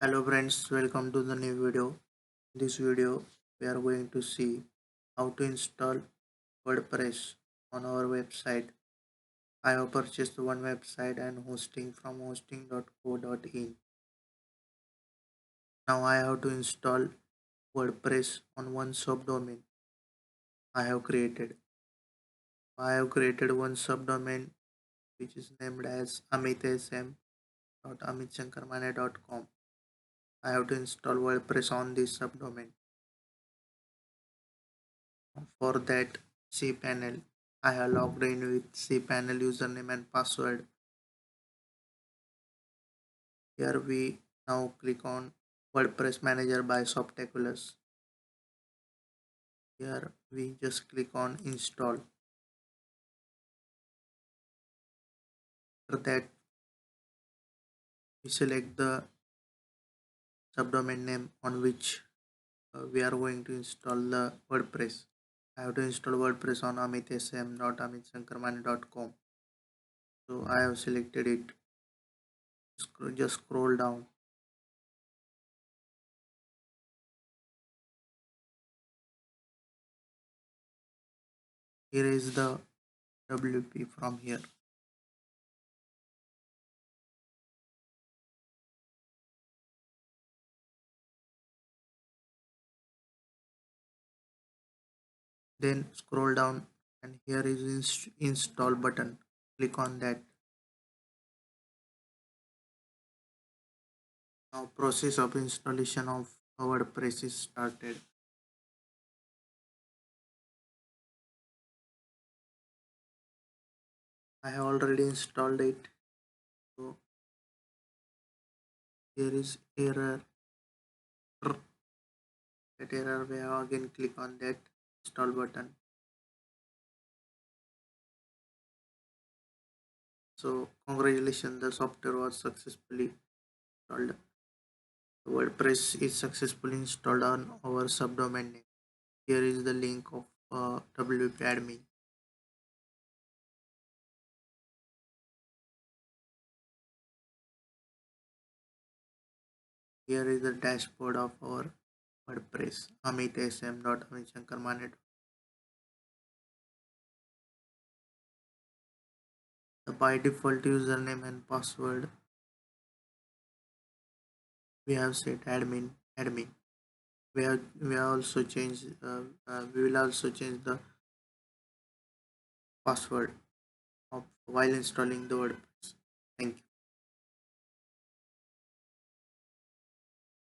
Hello friends, welcome to the new video. In this video, we are going to see how to install WordPress on our website. I have purchased one website and hosting from hosting.co.in. Now I have to install WordPress on one subdomain I have created. I have created one subdomain which is named as amitsm.amitshankarmane.com. I have to install WordPress on this subdomain. For that, cPanel. I have logged in with cPanel username and password. Here we now click on WordPress Manager by Softaculous. Here we just click on install. After that, we select the subdomain name on which we are going to install the WordPress. I have to install WordPress on amitsm.amitshankarmane.com. So I have selected it. Just scroll down. Here is the WP from here. Then scroll down and here is install button. Click on that. Now process of installation of WordPress is started. I have already installed it. So here is error. That error we have again click on that install button. So congratulations, the software was successfully installed. WordPress is successfully installed on our subdomain name. Here is the link of WP admin. Here is the dashboard of our WordPress. amitsm.amitshankarmane. The by default username and password we have set admin. We have also changed we will also change the password of while installing the WordPress. Thank you.